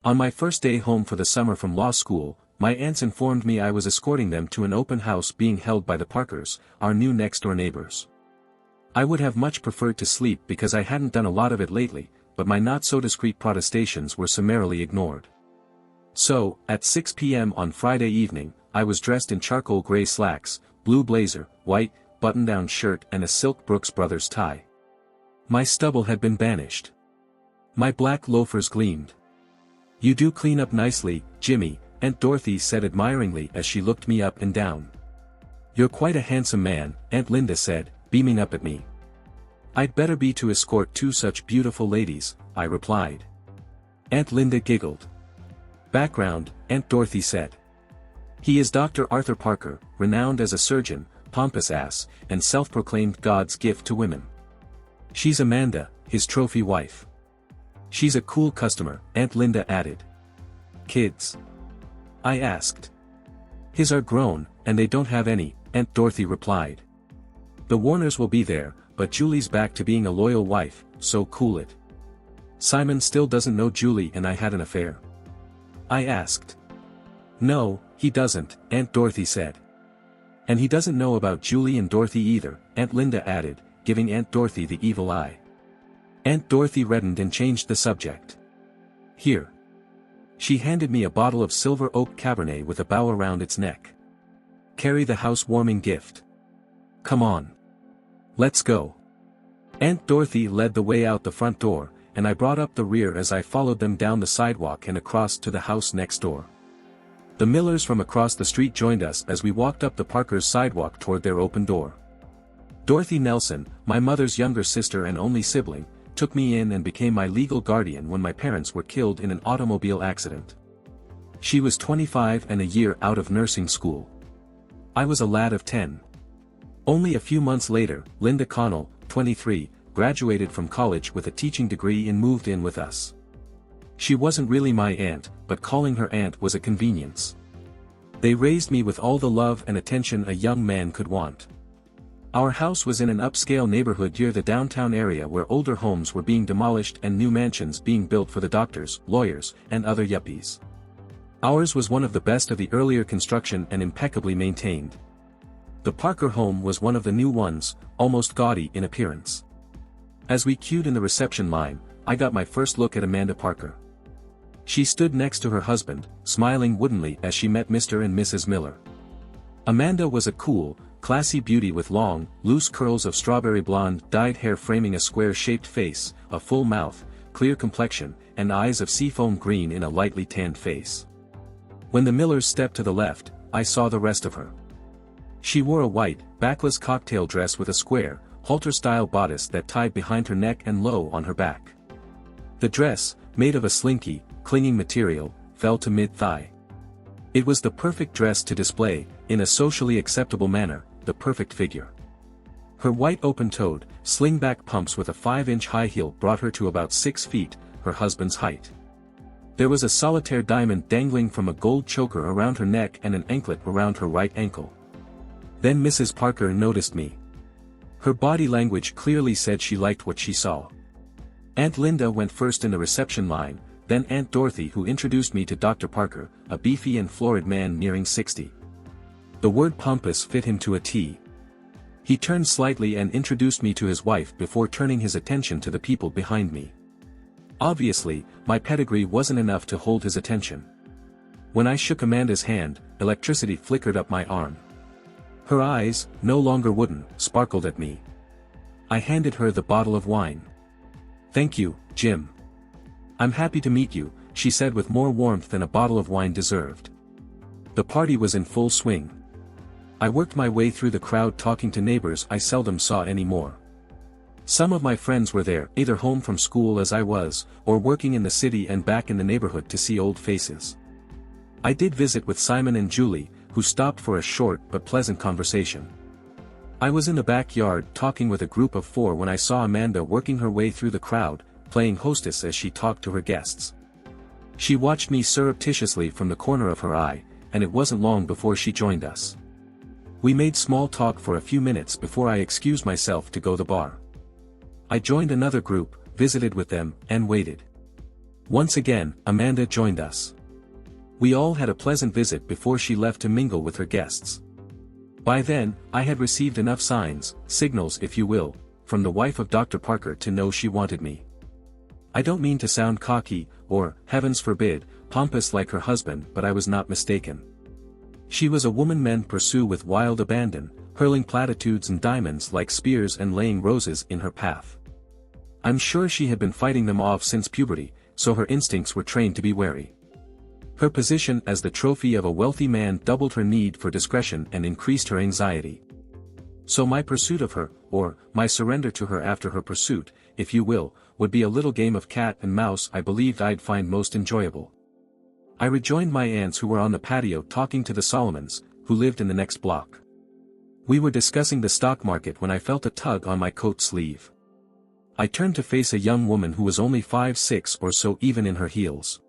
On my first day home for the summer from law school, my aunts informed me I was escorting them to an open house being held by the Parkers, our new next-door neighbors. I would have much preferred to sleep because I hadn't done a lot of it lately, but my not-so-discreet protestations were summarily ignored. So, at 6 p.m. on Friday evening, I was dressed in charcoal gray slacks, blue blazer, white, button-down shirt and a silk Brooks Brothers tie. My stubble had been banished. My black loafers gleamed. "You do clean up nicely, Jimmy," Aunt Dorothy said admiringly as she looked me up and down. "You're quite a handsome man," Aunt Linda said, beaming up at me. "I'd better be to escort two such beautiful ladies," I replied. Aunt Linda giggled. "Background," Aunt Dorothy said. "He is Dr. Arthur Parker, renowned as a surgeon, pompous ass, and self-proclaimed God's gift to women. She's Amanda, his trophy wife. She's a cool customer," Aunt Linda added. "Kids?" I asked. "His are grown, and they don't have any," Aunt Dorothy replied. "The Warners will be there, but Julie's back to being a loyal wife, so cool it." "Simon still doesn't know Julie and I had an affair?" I asked. "No, he doesn't," Aunt Dorothy said. "And he doesn't know about Julie and Dorothy either," Aunt Linda added, giving Aunt Dorothy the evil eye. Aunt Dorothy reddened and changed the subject. "Here." She handed me a bottle of silver oak Cabernet with a bow around its neck. "Carry the house-warming gift. Come on. Let's go." Aunt Dorothy led the way out the front door, and I brought up the rear as I followed them down the sidewalk and across to the house next door. The Millers from across the street joined us as we walked up the Parkers' sidewalk toward their open door. Dorothy Nelson, my mother's younger sister and only sibling, took me in and became my legal guardian when my parents were killed in an automobile accident. She was 25 and a year out of nursing school. I was a lad of 10. Only a few months later, Linda Connell, 23, graduated from college with a teaching degree and moved in with us. She wasn't really my aunt, but calling her aunt was a convenience. They raised me with all the love and attention a young man could want. Our house was in an upscale neighborhood near the downtown area where older homes were being demolished and new mansions being built for the doctors, lawyers, and other yuppies. Ours was one of the best of the earlier construction and impeccably maintained. The Parker home was one of the new ones, almost gaudy in appearance. As we queued in the reception line, I got my first look at Amanda Parker. She stood next to her husband, smiling woodenly as she met Mr. and Mrs. Miller. Amanda was a cool, classy beauty with long, loose curls of strawberry blonde dyed hair framing a square-shaped face, a full mouth, clear complexion, and eyes of seafoam green in a lightly tanned face. When the Millers stepped to the left, I saw the rest of her. She wore a white, backless cocktail dress with a square, halter-style bodice that tied behind her neck and low on her back. The dress, made of a slinky, clinging material, fell to mid-thigh. It was the perfect dress to display, in a socially acceptable manner, the perfect figure. Her white open-toed, sling-back pumps with a 5-inch high heel brought her to about 6 feet, her husband's height. There was a solitaire diamond dangling from a gold choker around her neck and an anklet around her right ankle. Then Mrs. Parker noticed me. Her body language clearly said she liked what she saw. Aunt Linda went first in the reception line, then Aunt Dorothy, who introduced me to Dr. Parker, a beefy and florid man nearing 60. The word pompous fit him to a T. He turned slightly and introduced me to his wife before turning his attention to the people behind me. Obviously, my pedigree wasn't enough to hold his attention. When I shook Amanda's hand, electricity flickered up my arm. Her eyes, no longer wooden, sparkled at me. I handed her the bottle of wine. "Thank you, Jim. I'm happy to meet you," she said with more warmth than a bottle of wine deserved. The party was in full swing. I worked my way through the crowd talking to neighbors I seldom saw anymore. Some of my friends were there, either home from school as I was, or working in the city and back in the neighborhood to see old faces. I did visit with Simon and Julie, who stopped for a short but pleasant conversation. I was in the backyard talking with a group of 4 when I saw Amanda working her way through the crowd, playing hostess as she talked to her guests. She watched me surreptitiously from the corner of her eye, and it wasn't long before she joined us. We made small talk for a few minutes before I excused myself to go to the bar. I joined another group, visited with them, and waited. Once again, Amanda joined us. We all had a pleasant visit before she left to mingle with her guests. By then, I had received enough signs, signals if you will, from the wife of Dr. Parker to know she wanted me. I don't mean to sound cocky, or, heavens forbid, pompous like her husband, but I was not mistaken. She was a woman men pursue with wild abandon, hurling platitudes and diamonds like spears and laying roses in her path. I'm sure she had been fighting them off since puberty, so her instincts were trained to be wary. Her position as the trophy of a wealthy man doubled her need for discretion and increased her anxiety. So my pursuit of her, or my surrender to her after her pursuit, if you will, would be a little game of cat and mouse I believed I'd find most enjoyable. I rejoined my aunts who were on the patio talking to the Solomons, who lived in the next block. We were discussing the stock market when I felt a tug on my coat sleeve. I turned to face a young woman who was only 5'6" or so, even in her heels.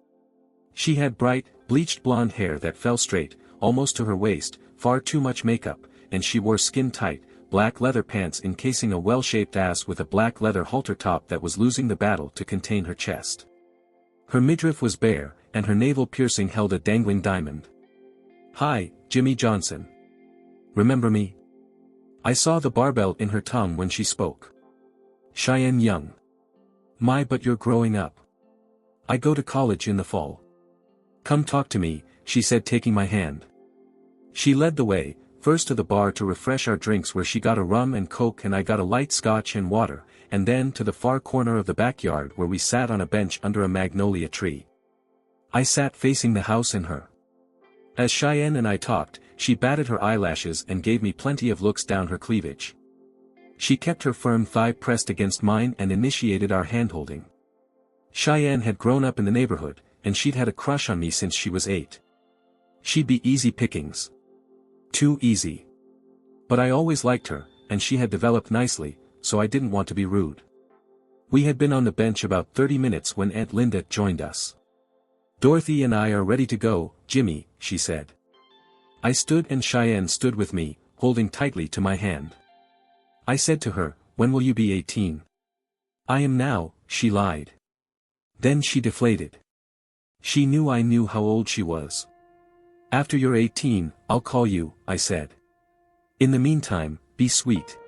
She had bright, bleached blonde hair that fell straight, almost to her waist, far too much makeup, and she wore skin-tight, black leather pants encasing a well-shaped ass with a black leather halter top that was losing the battle to contain her chest. Her midriff was bare, and her navel piercing held a dangling diamond. "Hi, Jimmy Johnson. Remember me?" I saw the barbell in her tongue when she spoke. "Cheyenne Young. My, but you're growing up. I go to college in the fall. Come talk to me," she said, taking my hand. She led the way, first to the bar to refresh our drinks where she got a rum and coke and I got a light scotch and water, and then to the far corner of the backyard where we sat on a bench under a magnolia tree. I sat facing the house and her. As Cheyenne and I talked, she batted her eyelashes and gave me plenty of looks down her cleavage. She kept her firm thigh pressed against mine and initiated our handholding. Cheyenne had grown up in the neighborhood, and she'd had a crush on me since she was 8. She'd be easy pickings. Too easy. But I always liked her, and she had developed nicely, so I didn't want to be rude. We had been on the bench about 30 minutes when Aunt Linda joined us. "Dorothy and I are ready to go, Jimmy," she said. I stood and Cheyenne stood with me, holding tightly to my hand. I said to her, "When will you be 18? "I am now," she lied. Then she deflated. She knew I knew how old she was. "After you're 18, I'll call you," I said. "In the meantime, be sweet."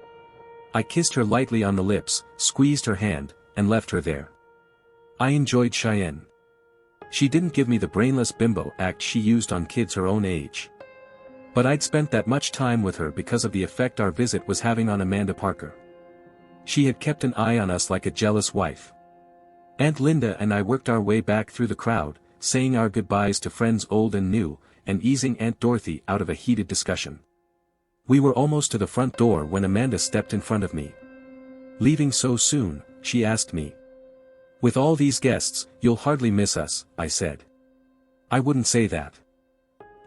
I kissed her lightly on the lips, squeezed her hand, and left her there. I enjoyed Cheyenne. She didn't give me the brainless bimbo act she used on kids her own age. But I'd spent that much time with her because of the effect our visit was having on Amanda Parker. She had kept an eye on us like a jealous wife. Aunt Linda and I worked our way back through the crowd, saying our goodbyes to friends old and new, and easing Aunt Dorothy out of a heated discussion. We were almost to the front door when Amanda stepped in front of me. "Leaving so soon?" she asked me. "With all these guests, you'll hardly miss us," I said. "I wouldn't say that.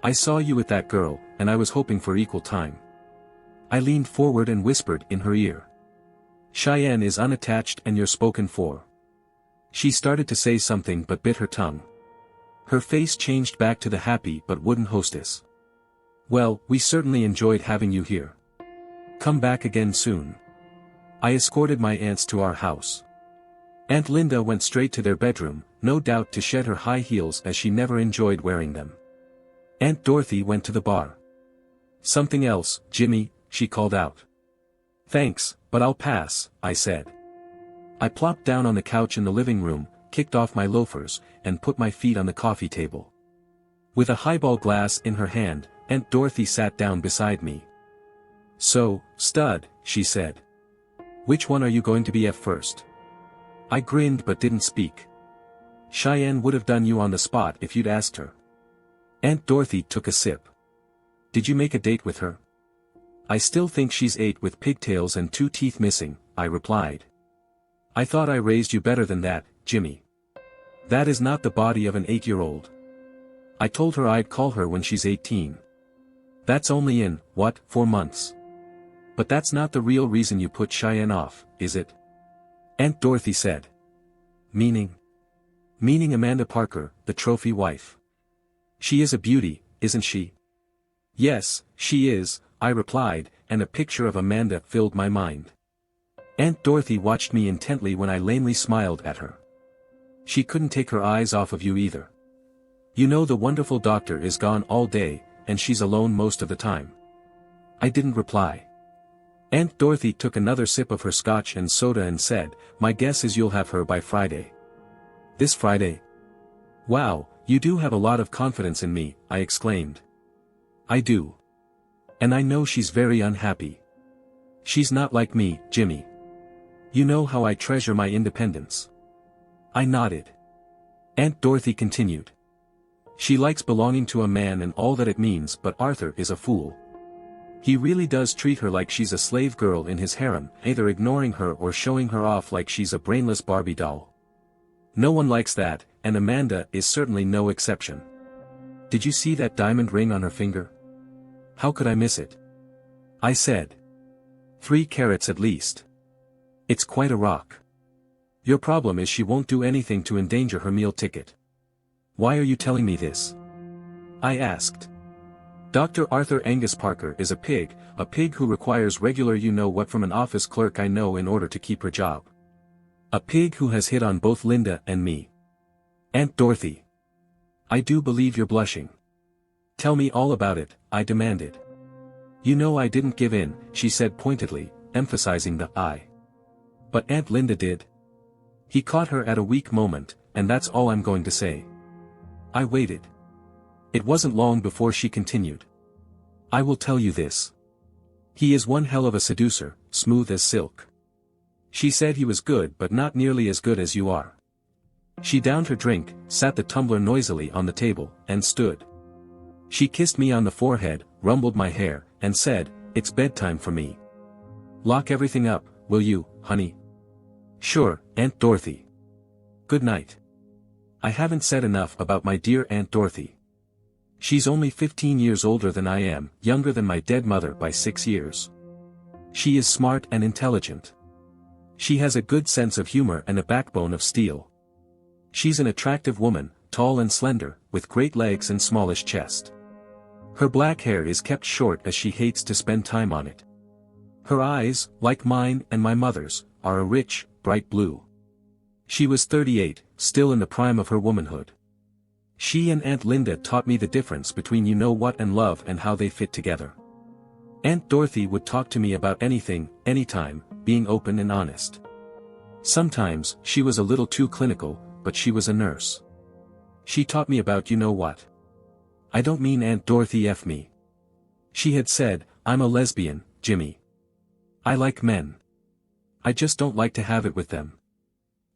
I saw you with that girl, and I was hoping for equal time." I leaned forward and whispered in her ear. "Cheyenne is unattached and you're spoken for." She started to say something but bit her tongue. Her face changed back to the happy but wooden hostess. "Well, we certainly enjoyed having you here. Come back again soon." I escorted my aunts to our house. Aunt Linda went straight to their bedroom, no doubt to shed her high heels as she never enjoyed wearing them. Aunt Dorothy went to the bar. "Something else, Jimmy," she called out. "Thanks, but I'll pass," I said. I plopped down on the couch in the living room, kicked off my loafers, and put my feet on the coffee table. With a highball glass in her hand, Aunt Dorothy sat down beside me. "So, stud," she said. "Which one are you going to be at first?" I grinned but didn't speak. "Cheyenne would have done you on the spot if you'd asked her." Aunt Dorothy took a sip. "Did you make a date with her?" "I still think she's 8 with pigtails and 2 teeth missing," I replied. "I thought I raised you better than that, Jimmy. That is not the body of an 8-year-old. I told her I'd call her when she's 18. That's only in, 4 months. But that's not the real reason you put Cheyenne off, is it?" Aunt Dorothy said. "Meaning?" "Meaning Amanda Parker, the trophy wife. She is a beauty, isn't she?" "Yes, she is," I replied, and a picture of Amanda filled my mind. Aunt Dorothy watched me intently when I lamely smiled at her. She couldn't take her eyes off of you either. You know the wonderful doctor is gone all day, and she's alone most of the time. I didn't reply. Aunt Dorothy took another sip of her scotch and soda and said, "My guess is you'll have her by Friday." "This Friday?" "Wow, you do have a lot of confidence in me," I exclaimed. "I do. And I know she's very unhappy. She's not like me, Jimmy. You know how I treasure my independence." I nodded. Aunt Dorothy continued. "She likes belonging to a man and all that it means, but Arthur is a fool. He really does treat her like she's a slave girl in his harem, either ignoring her or showing her off like she's a brainless Barbie doll. No one likes that, and Amanda is certainly no exception. Did you see that diamond ring on her finger? How could I miss it?" I said. 3 carats at least. It's quite a rock. Your problem is she won't do anything to endanger her meal ticket. Why are you telling me this? I asked. Dr. Arthur Angus Parker is a pig who requires regular you-know-what from an office clerk I know in order to keep her job. A pig who has hit on both Linda and me. Aunt Dorothy. I do believe you're blushing. Tell me all about it, I demanded. You know I didn't give in, she said pointedly, emphasizing the I. But Aunt Linda did. He caught her at a weak moment, and that's all I'm going to say. I waited. It wasn't long before she continued. I will tell you this. He is one hell of a seducer, smooth as silk. She said he was good but not nearly as good as you are. She downed her drink, sat the tumbler noisily on the table, and stood. She kissed me on the forehead, rumpled my hair, and said, "It's bedtime for me. Lock everything up, will you, honey?" "Sure, Aunt Dorothy. Good night." I haven't said enough about my dear Aunt Dorothy. She's only 15 years older than I am, younger than my dead mother by 6 years. She is smart and intelligent. She has a good sense of humor and a backbone of steel. She's an attractive woman, tall and slender, with great legs and smallish chest. Her black hair is kept short as she hates to spend time on it. Her eyes, like mine and my mother's, are a rich, bright blue. She was 38, still in the prime of her womanhood. She and Aunt Linda taught me the difference between you-know-what and love and how they fit together. Aunt Dorothy would talk to me about anything, anytime, being open and honest. Sometimes, she was a little too clinical, but she was a nurse. She taught me about you-know-what. I don't mean Aunt Dorothy F me. She had said, "I'm a lesbian, Jimmy. I like men. I just don't like to have it with them.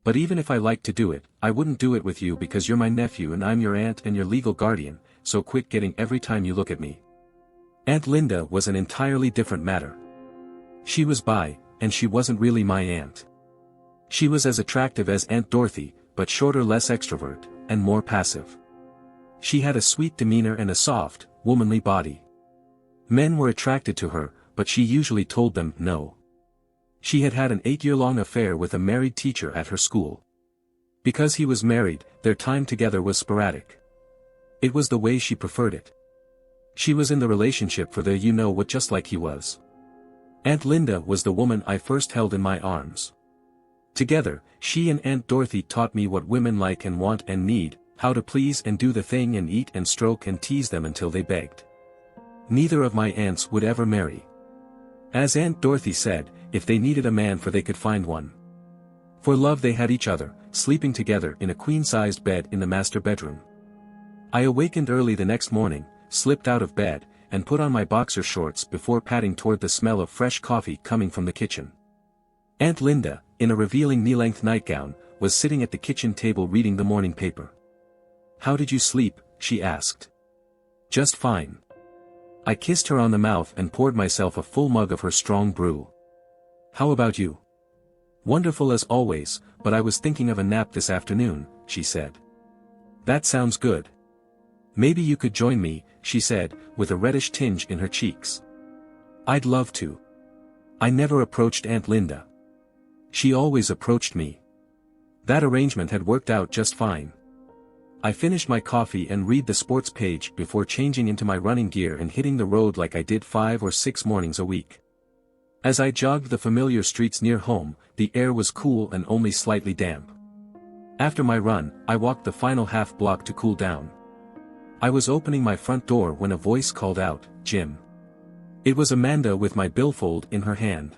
But even if I liked to do it, I wouldn't do it with you because you're my nephew and I'm your aunt and your legal guardian, so quit getting every time you look at me." Aunt Linda was an entirely different matter. She was bi, and she wasn't really my aunt. She was as attractive as Aunt Dorothy, but shorter, less extrovert, and more passive. She had a sweet demeanor and a soft, womanly body. Men were attracted to her, but she usually told them no. She had had an 8-year-long affair with a married teacher at her school. Because he was married, their time together was sporadic. It was the way she preferred it. She was in the relationship for the you-know-what just like he was. Aunt Linda was the woman I first held in my arms. Together, she and Aunt Dorothy taught me what women like and want and need, how to please and do the thing and eat and stroke and tease them until they begged. Neither of my aunts would ever marry. As Aunt Dorothy said, if they needed a man they could find one. For love they had each other, sleeping together in a queen-sized bed in the master bedroom. I awakened early the next morning, slipped out of bed, and put on my boxer shorts before padding toward the smell of fresh coffee coming from the kitchen. Aunt Linda, in a revealing knee-length nightgown, was sitting at the kitchen table reading the morning paper. "How did you sleep?" she asked. "Just fine." I kissed her on the mouth and poured myself a full mug of her strong brew. "How about you?" "Wonderful as always, but I was thinking of a nap this afternoon," she said. "That sounds good. Maybe you could join me," she said, with a reddish tinge in her cheeks. "I'd love to." I never approached Aunt Linda. She always approached me. That arrangement had worked out just fine. I finished my coffee and read the sports page before changing into my running gear and hitting the road like I did 5 or 6 mornings a week. As I jogged the familiar streets near home, the air was cool and only slightly damp. After my run, I walked the final half block to cool down. I was opening my front door when a voice called out, "Jim." It was Amanda with my billfold in her hand.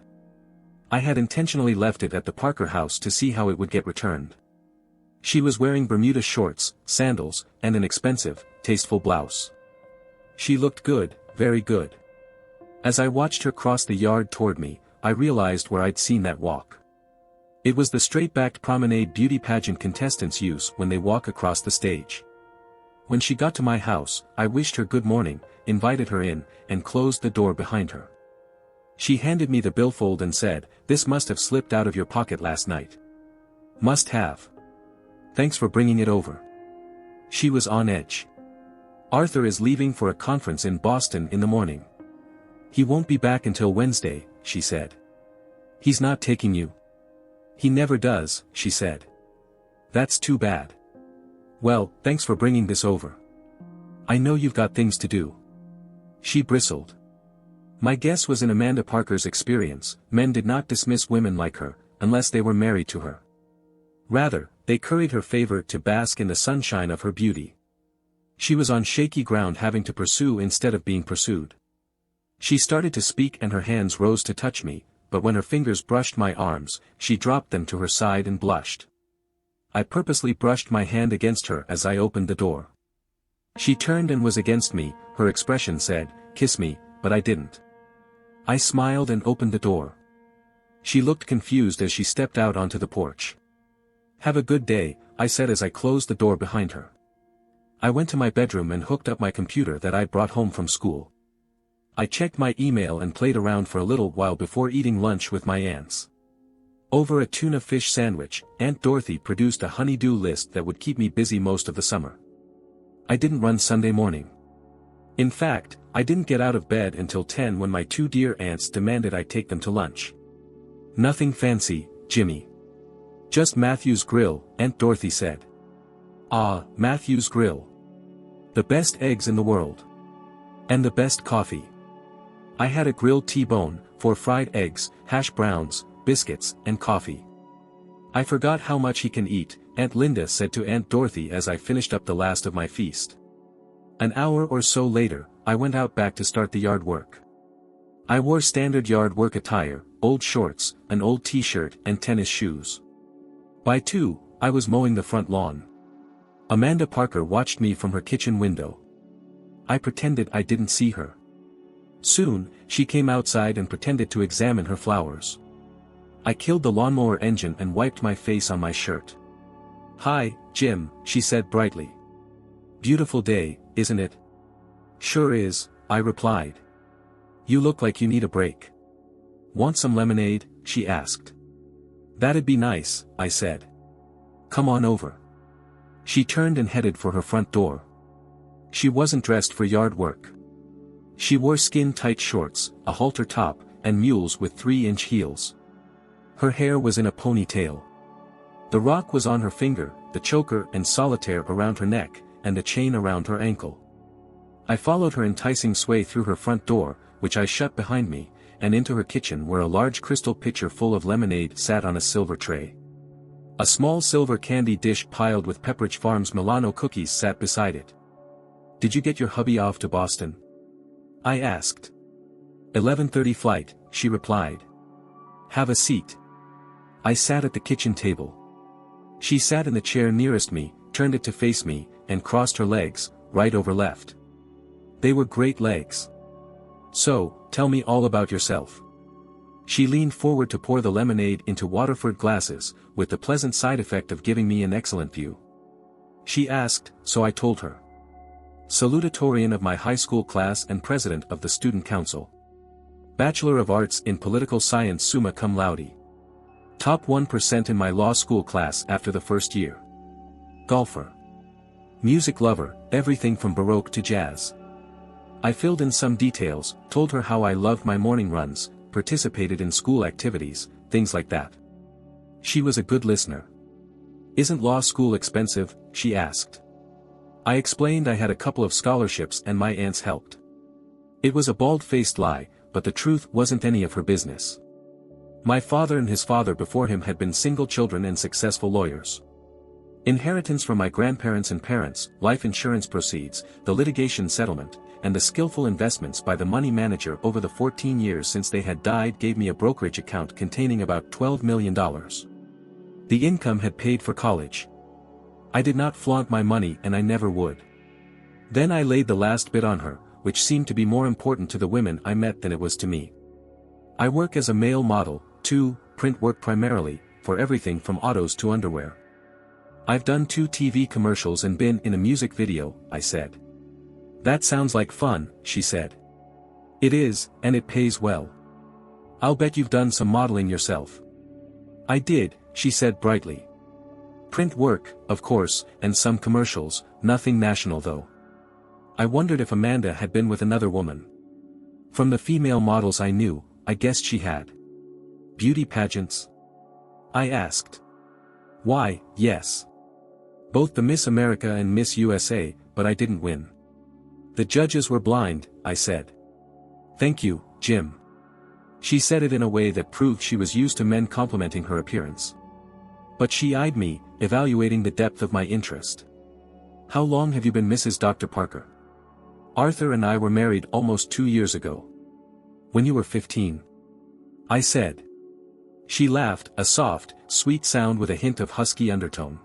I had intentionally left it at the Parker house to see how it would get returned. She was wearing Bermuda shorts, sandals, and an expensive, tasteful blouse. She looked good, very good. As I watched her cross the yard toward me, I realized where I'd seen that walk. It was the straight-backed promenade beauty pageant contestants use when they walk across the stage. When she got to my house, I wished her good morning, invited her in, and closed the door behind her. She handed me the billfold and said, "This must have slipped out of your pocket last night." "Must have. Thanks for bringing it over." She was on edge. "Arthur is leaving for a conference in Boston in the morning. He won't be back until Wednesday," she said. "He's not taking you?" "He never does," she said. "That's too bad." "Well, thanks for bringing this over. I know you've got things to do." She bristled. My guess was in Amanda Parker's experience, men did not dismiss women like her, unless they were married to her. Rather, they curried her favor to bask in the sunshine of her beauty. She was on shaky ground, having to pursue instead of being pursued. She started to speak and her hands rose to touch me, but when her fingers brushed my arms, she dropped them to her side and blushed. I purposely brushed my hand against her as I opened the door. She turned and was against me, her expression said, "Kiss me," but I didn't. I smiled and opened the door. She looked confused as she stepped out onto the porch. "Have a good day," I said as I closed the door behind her. I went to my bedroom and hooked up my computer that I'd brought home from school. I checked my email and played around for a little while before eating lunch with my aunts. Over a tuna fish sandwich, Aunt Dorothy produced a honey-do list that would keep me busy most of the summer. I didn't run Sunday morning. In fact, I didn't get out of bed until 10 when my two dear aunts demanded I take them to lunch. "Nothing fancy, Jimmy. Just Matthew's Grill," Aunt Dorothy said. "Ah, Matthew's Grill. The best eggs in the world. And the best coffee." I had a grilled T-bone, 4 fried eggs, hash browns, biscuits, and coffee. "I forgot how much he can eat," Aunt Linda said to Aunt Dorothy as I finished up the last of my feast. An hour or so later, I went out back to start the yard work. I wore standard yard work attire, old shorts, an old t-shirt and tennis shoes. By 2, I was mowing the front lawn. Amanda Parker watched me from her kitchen window. I pretended I didn't see her. Soon, she came outside and pretended to examine her flowers. I killed the lawnmower engine and wiped my face on my shirt. "Hi, Jim," she said brightly. "Beautiful day, isn't it?" "Sure is," I replied. "You look like you need a break." "Want some lemonade?" she asked. "That'd be nice," I said. "Come on over." She turned and headed for her front door. She wasn't dressed for yard work. She wore skin-tight shorts, a halter top, and mules with 3-inch heels. Her hair was in a ponytail. The rock was on her finger, the choker and solitaire around her neck, and the chain around her ankle. I followed her enticing sway through her front door, which I shut behind me, and into her kitchen where a large crystal pitcher full of lemonade sat on a silver tray. A small silver candy dish piled with Pepperidge Farm's Milano cookies sat beside it. "Did you get your hubby off to Boston?" I asked. 11:30 flight, she replied. "Have a seat." I sat at the kitchen table. She sat in the chair nearest me, turned it to face me, and crossed her legs, right over left. They were great legs. "So, tell me all about yourself." She leaned forward to pour the lemonade into Waterford glasses, with the pleasant side effect of giving me an excellent view. She asked, so I told her. Salutatorian of my high school class and president of the student council. Bachelor of Arts in Political Science summa cum laude. Top 1% in my law school class after the first year. Golfer. Music lover, everything from Baroque to jazz. I filled in some details, told her how I loved my morning runs, participated in school activities, things like that. She was a good listener. "Isn't law school expensive?" she asked. I explained I had a couple of scholarships and my aunts helped. It was a bald-faced lie, but the truth wasn't any of her business. My father and his father before him had been single children and successful lawyers. Inheritance from my grandparents and parents, life insurance proceeds, the litigation settlement, and the skillful investments by the money manager over the 14 years since they had died gave me a brokerage account containing about $12 million. The income had paid for college. I did not flaunt my money and I never would. Then I laid the last bit on her, which seemed to be more important to the women I met than it was to me. I work as a male model, too, print work primarily, for everything from autos to underwear. I've done 2 TV commercials and been in a music video, I said. That sounds like fun, she said. It is, and it pays well. I'll bet you've done some modeling yourself. I did, she said brightly. Print work, of course, and some commercials, nothing national though. I wondered if Amanda had been with another woman. From the female models I knew, I guessed she had. Beauty pageants? I asked. Why, yes. Both the Miss America and Miss USA, but I didn't win. The judges were blind, I said. Thank you, Jim. She said it in a way that proved she was used to men complimenting her appearance. But she eyed me, evaluating the depth of my interest. How long have you been Mrs. Dr. Parker? Arthur and I were married almost 2 years ago. When you were 15. I said. She laughed, a soft, sweet sound with a hint of husky undertone.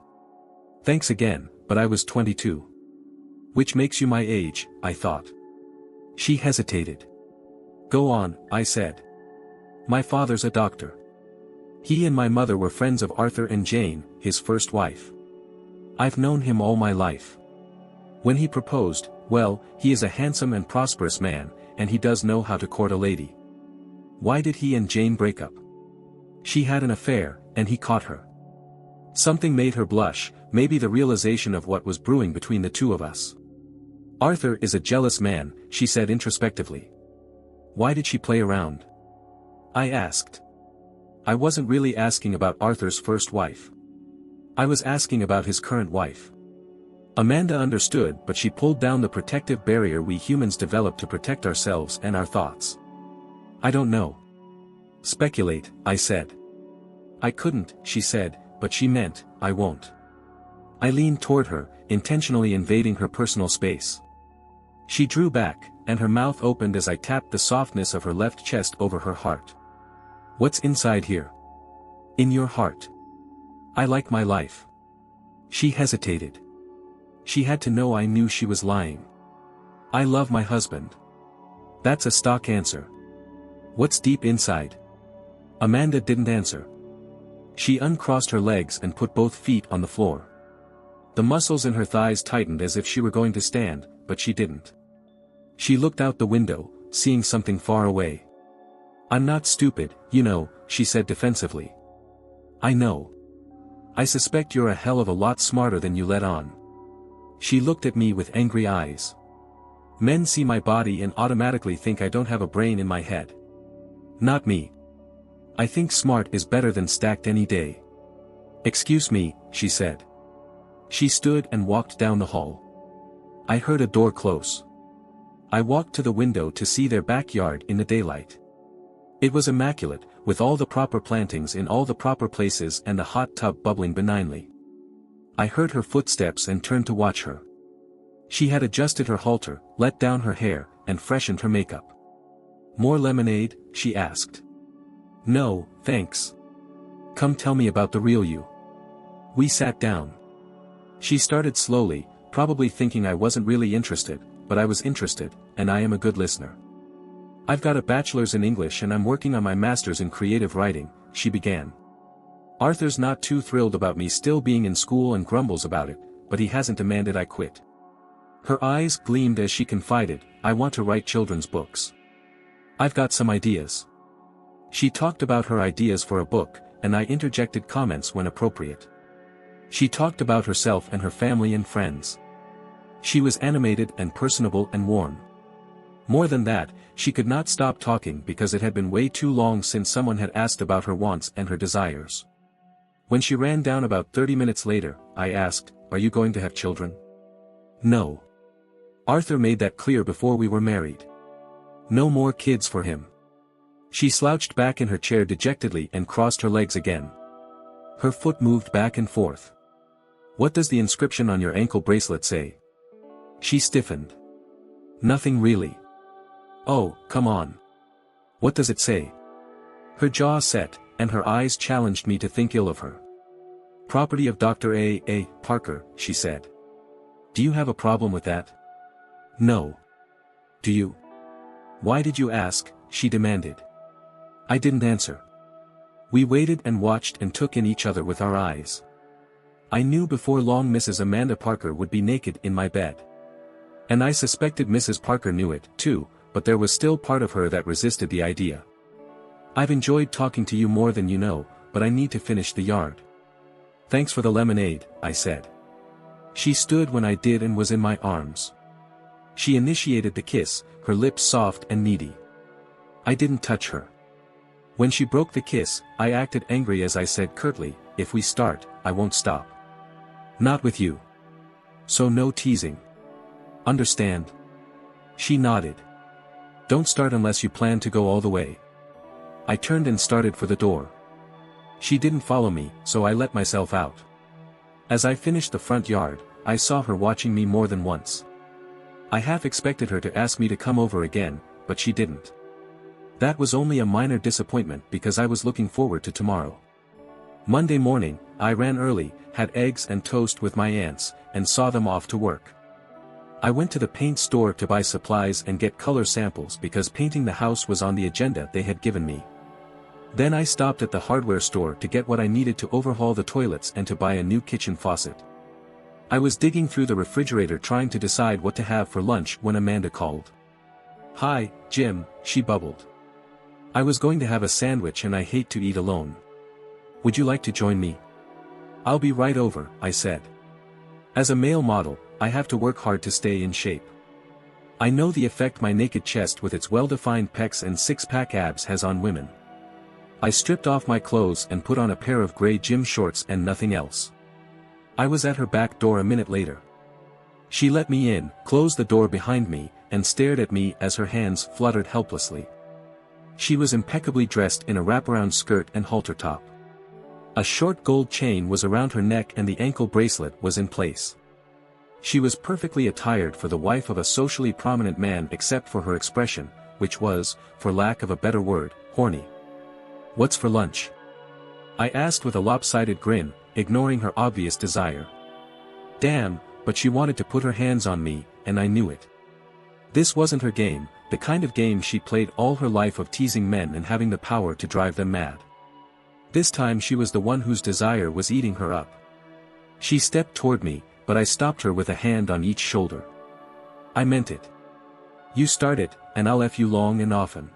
Thanks again, but I was 22. Which makes you my age, I thought. She hesitated. Go on, I said. My father's a doctor. He and my mother were friends of Arthur and Jane, his first wife. I've known him all my life. When he proposed, well, he is a handsome and prosperous man, and he does know how to court a lady. Why did he and Jane break up? She had an affair, and he caught her. Something made her blush, maybe the realization of what was brewing between the two of us. Arthur is a jealous man, she said introspectively. Why did she play around? I asked. I wasn't really asking about Arthur's first wife. I was asking about his current wife. Amanda understood, but she pulled down the protective barrier we humans develop to protect ourselves and our thoughts. I don't know. Speculate, I said. I couldn't, she said, but she meant, I won't. I leaned toward her, intentionally invading her personal space. She drew back, and her mouth opened as I tapped the softness of her left chest over her heart. What's inside here? In your heart. I like my life. She hesitated. She had to know I knew she was lying. I love my husband. That's a stock answer. What's deep inside? Amanda didn't answer. She uncrossed her legs and put both feet on the floor. The muscles in her thighs tightened as if she were going to stand, but she didn't. She looked out the window, seeing something far away. I'm not stupid, you know, she said defensively. I know. I suspect you're a hell of a lot smarter than you let on. She looked at me with angry eyes. Men see my body and automatically think I don't have a brain in my head. Not me. I think smart is better than stacked any day. Excuse me, she said. She stood and walked down the hall. I heard a door close. I walked to the window to see their backyard in the daylight. It was immaculate, with all the proper plantings in all the proper places and the hot tub bubbling benignly. I heard her footsteps and turned to watch her. She had adjusted her halter, let down her hair, and freshened her makeup. More lemonade? She asked. No, thanks. Come tell me about the real you. We sat down. She started slowly, probably thinking I wasn't really interested, but I was interested, and I am a good listener. I've got a bachelor's in English and I'm working on my master's in creative writing, she began. Arthur's not too thrilled about me still being in school and grumbles about it, but he hasn't demanded I quit. Her eyes gleamed as she confided, I want to write children's books. I've got some ideas. She talked about her ideas for a book, and I interjected comments when appropriate. She talked about herself and her family and friends. She was animated and personable and warm. More than that, she could not stop talking because it had been way too long since someone had asked about her wants and her desires. When she ran down about 30 minutes later, I asked, are you going to have children? No. Arthur made that clear before we were married. No more kids for him. She slouched back in her chair dejectedly and crossed her legs again. Her foot moved back and forth. What does the inscription on your ankle bracelet say? She stiffened. Nothing really. Oh, come on. What does it say? Her jaw set, and her eyes challenged me to think ill of her. Property of Dr. A. Parker, she said. Do you have a problem with that? No. Do you? Why did you ask? She demanded. I didn't answer. We waited and watched and took in each other with our eyes. I knew before long Mrs. Amanda Parker would be naked in my bed. And I suspected Mrs. Parker knew it, too, but there was still part of her that resisted the idea. I've enjoyed talking to you more than you know, but I need to finish the yard. Thanks for the lemonade, I said. She stood when I did and was in my arms. She initiated the kiss, her lips soft and needy. I didn't touch her. When she broke the kiss, I acted angry as I said curtly, if we start, I won't stop. Not with you. So no teasing. Understand? She nodded. Don't start unless you plan to go all the way. I turned and started for the door. She didn't follow me, so I let myself out. As I finished the front yard, I saw her watching me more than once. I half expected her to ask me to come over again, but she didn't. That was only a minor disappointment because I was looking forward to tomorrow. Monday morning, I ran early, had eggs and toast with my aunts, and saw them off to work. I went to the paint store to buy supplies and get color samples because painting the house was on the agenda they had given me. Then I stopped at the hardware store to get what I needed to overhaul the toilets and to buy a new kitchen faucet. I was digging through the refrigerator trying to decide what to have for lunch when Amanda called. Hi, Jim, she bubbled. I was going to have a sandwich and I hate to eat alone. Would you like to join me? I'll be right over, I said. As a male model, I have to work hard to stay in shape. I know the effect my naked chest with its well-defined pecs and six-pack abs has on women. I stripped off my clothes and put on a pair of gray gym shorts and nothing else. I was at her back door a minute later. She let me in, closed the door behind me, and stared at me as her hands fluttered helplessly. She was impeccably dressed in a wraparound skirt and halter top. A short gold chain was around her neck and the ankle bracelet was in place. She was perfectly attired for the wife of a socially prominent man except for her expression, which was, for lack of a better word, horny. What's for lunch? I asked with a lopsided grin, ignoring her obvious desire. Damn, but she wanted to put her hands on me, and I knew it. This wasn't her game, the kind of game she played all her life of teasing men and having the power to drive them mad. This time she was the one whose desire was eating her up. She stepped toward me, but I stopped her with a hand on each shoulder. I meant it. You start it, and I'll F you long and often.